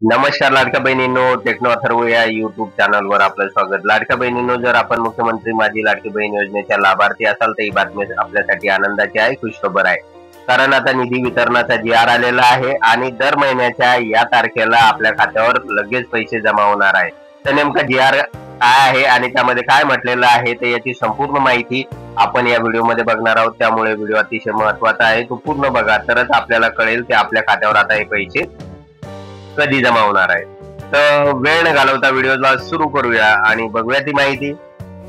नमस्कार लाडक्या बहिणींनो, टेक्नो अथर्व या युट्यूब चॅनलवर आपलं स्वागत। लाडक्या बहिणींनो, जर आपण मुख्यमंत्री माझी लाडकी बहीण योजनेच्या लाभार्थी असाल तर ही बातमी आपल्यासाठी आनंदाची आहे, खुशखबर आहे। कारण आता निधी वितरणाचा जी.आर. आलेला आहे आणि दर महिन्याच्या या तारखेला आपल्या खात्यावर लगेच पैसे जमा होणार आहे। तर नेमका जी.आर. काय आहे आणि त्यामध्ये काय म्हटलेलं आहे तर याची संपूर्ण माहिती आपण या व्हिडिओमध्ये बघणार आहोत। त्यामुळे व्हिडिओ अतिशय महत्त्वाचा आहे, तो पूर्ण बघा, तरच आपल्याला कळेल की आपल्या खात्यावर आता हे पैसे कधी जमा होणार आहे। तर वेळ न घालवता व्हिडिओला सुरू करूया आणि बघूया ती माहिती।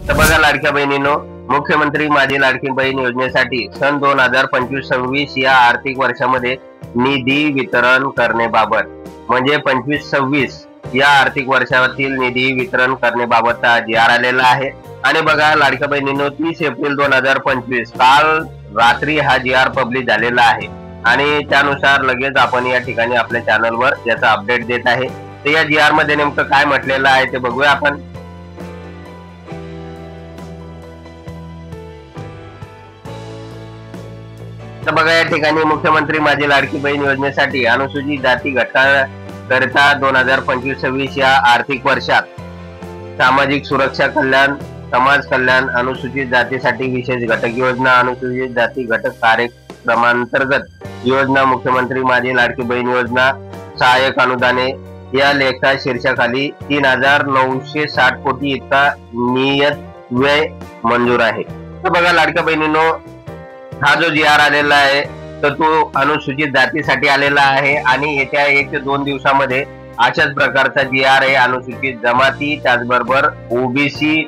तर बघा लाडक्या बहिणींनो, मुख्यमंत्री माझी लाडकी बहीण योजनेसाठी सन 2025-26 या आर्थिक वर्षामध्ये निधी वितरण करण्याबाबत म्हणजे 25-26 या आर्थिक वर्षातील निधी वितरण करण्याबाबतचा जी.आर. आलेला आहे। आणि बघा लाडक्या बहिणींनो, 30 एप्रिल 2025 काल रात्री हा जी.आर. पब्लिश झालेला आहे आणि त्यानुसार लगेच आपण या ठिकाणी आपल्या चॅनलवर याचा अपडेट देत आहे। तर या जी.आर. मध्ये नेमकं काय म्हटलेलं आहे ते बघूया आपण। तर बघा या ठिकाणी मुख्यमंत्री माझी लाडकी बहीण योजनेसाठी अनुसूचित जाती घटकाकरिता 2025-26 या आर्थिक वर्षात सामाजिक सुरक्षा कल्याण, समाज कल्याण, अनुसूचित जातीसाठी विशेष घटक योजना, अनुसूचित जाती घटक कार्यक्रमांतर्गत योजना, मुख्यमंत्री माझी लाडकी बहीण योजना, सहाय्यक अनुदाने या लेखा शीर्षकाखाली 3,960 कोटी इतका नियत व्यय मंजूर आहे। तर बघा लाडक्या बहिणींनो, हा जो जी.आर. आलेला आहे तर तो अनुसूचित जातीसाठी आलेला आहे आणि येत्या 1 ते 2 दिवसामध्ये अशाच प्रकारचा जी.आर. आहे अनुसूचित जमाती, त्याचबरोबर ओबीसी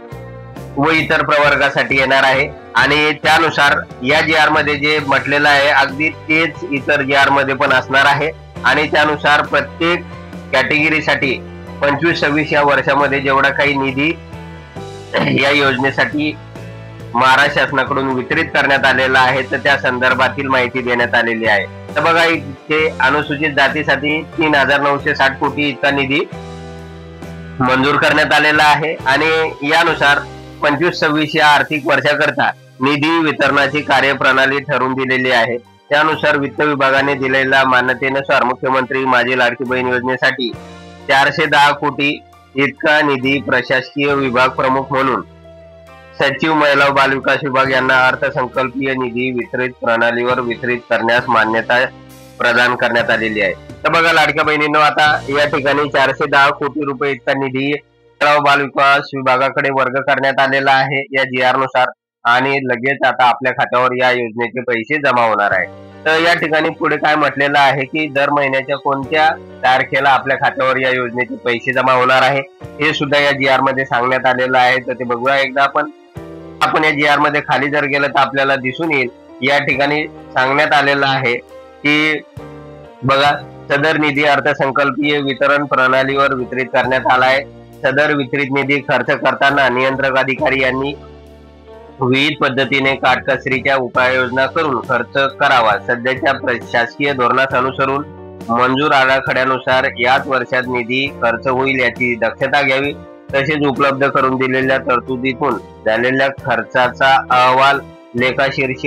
व इतर प्रवर्गासाठी येणार आहे। आणि त्यानुसार या जी.आर. मध्ये जे म्हटलेलं आहे अगदी तेच इतर जी.आर. मध्ये पण असणार आहे। आणि त्यानुसार प्रत्येक कॅटेगरीसाठी 25-26 या वर्षामध्ये जेवढा काही निधी या योजनेसाठी महाराष्ट्र शासनाकडून वितरित करण्यात आलेला आहे तर त्या संदर्भातील माहिती देण्यात आलेली आहे। तर बघा इथे अनुसूचित जातीसाठी 3,960 कोटी इतका निधी मंजूर करण्यात आलेला आहे आणि यानुसार 25-26 या आर्थिक वर्षाकरता निधी वितरणाची कार्यप्रणाली ठरवून दिलेली आहे। त्यानुसार वित्त विभागाने दिलेल्या मान्यतेनुसार मुख्यमंत्री माझी लाडकी बहीण योजनेसाठी 410 कोटी इतका निधी प्रशासकीय विभाग प्रमुख म्हणून सचिव, महिला व बालविकास विभाग यांना अर्थसंकल्पीय निधी वितरित प्रणालीवर वितरित करण्यास मान्यता प्रदान करण्यात आलेली आहे। तर बघा लाडक्या बहिणींनो, आता या ठिकाणी 410 कोटी रुपये इतका निधी बालविकास विभागाकडे वर्ग करण्यात आलेला आहे या जी.आर. नुसार आणि लगेच आता आपल्या खात्यावर या योजनेचे पैसे जमा होणार आहे। तर या ठिकाणी पुढे काय म्हटलेलं आहे की दर महिन्याच्या कोणत्या तारखेला आपल्या खात्यावर या योजनेचे पैसे जमा होणार आहे हे सुद्धा या जी.आर. मध्ये सांगण्यात आलेलं आहे। तर ते बघूया एकदा आपण या जी.आर. मध्ये खाली जर गेलं तर आपल्याला दिसून येईल या ठिकाणी सांगण्यात आलेलं आहे की बघा, सदर निधी अर्थसंकल्पीय वितरण प्रणालीवर वितरित करण्यात आला आहे। सदर वितरित निधी खर्च करताना नियंत्रक अधिकारी यांनी विविध पद्धतीने काटकसरीच्या उपाययोजना करून खर्च करावा। सध्याच्या प्रशासकीय धोरणास अनुसरून मंजूर आराखड्यानुसार याच वर्षात निधी खर्च होईल याची दक्षता घ्यावी। तसेच उपलब्ध करून दिलेल्या तरतुदीतून झालेल्या खर्चाचा अहवाल, लेखाशीर्ष,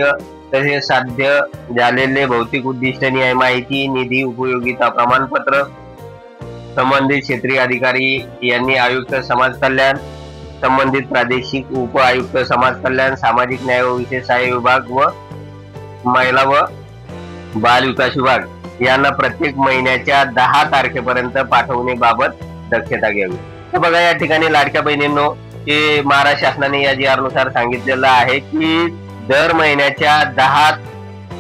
तसेच साध्य झालेले भौतिक उद्दिष्ट माहिती, निधी उपयोगिता प्रमाणपत्र संबंधित क्षेत्रीय अधिकारी यांनी आयुक्त समाज कल्याण, संबंधित प्रादेशिक उप आयुक्त समाज कल्याण, सामाजिक न्याय व विशेष सहाय्य विभाग व महिला व बाल विकास विभाग यांना प्रत्येक महिन्याच्या 10 तारखेपर्यंत पाठवण्याबाबत दक्षता घ्यावी। तर बघा या ठिकाणी लाडक्या बहिणींनो, की महाराष्ट्र शासनाने या जी.आर. नुसार सांगितलेलं आहे की दर महिन्याच्या 10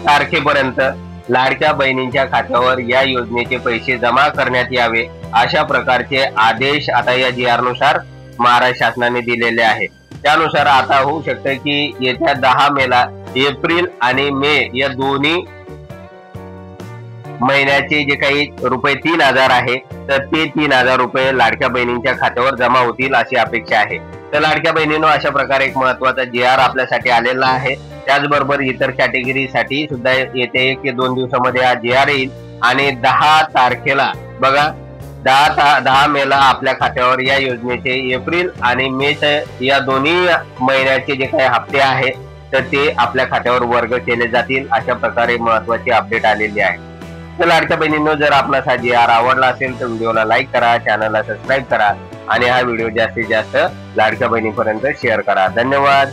तारखेपर्यंत लाडक्या बहिणींच्या खात्यावर या योजनेचे पैसे जमा करण्यात यावे अशा प्रकारचे आदेश आता या जी.आर. नुसार महाराष्ट्र शासनाने दिलेले आहे। त्यानुसार आता होऊ शकते की येत्या 10 मेला एप्रिल आणि मे या दोन्ही महिन्याचे जे काही रुपये 3,000 आहे तर ते 3,000 रुपये लाडक्या बहिणींच्या खात्यावर जमा होतील अशी अपेक्षा आहे। तर लाडक्या बहिणींनो, अशा प्रकारे एक महत्त्वाचा जी.आर. आपल्यासाठी आलेला आहे। त्याचबरोबर इतर कॅटेगरीसाठी सुद्धा येत्या 1 ते 2 दिवसामध्ये हा जी.आर. येईल आणि 10 तारखेला बघा 10 मेला आपल्या खात्यावर या योजनेचे एप्रिल आणि मे या दोन्ही महिन्याचे जे काही हप्ते आहे तर ते आपल्या खात्यावर वर्ग केले जातील अशा प्रकारे महत्त्वाची अपडेट आलेली आहे। तर लाडक्या बहिणींनो, जर आपला हा जी आर आवडला असेल तर व्हिडिओला लाईक करा, चॅनलला सबस्क्राईब करा आणि हा व्हिडिओ जास्तीत जास्त लाडक्या बहिणीपर्यंत शेअर करा. धन्यवाद.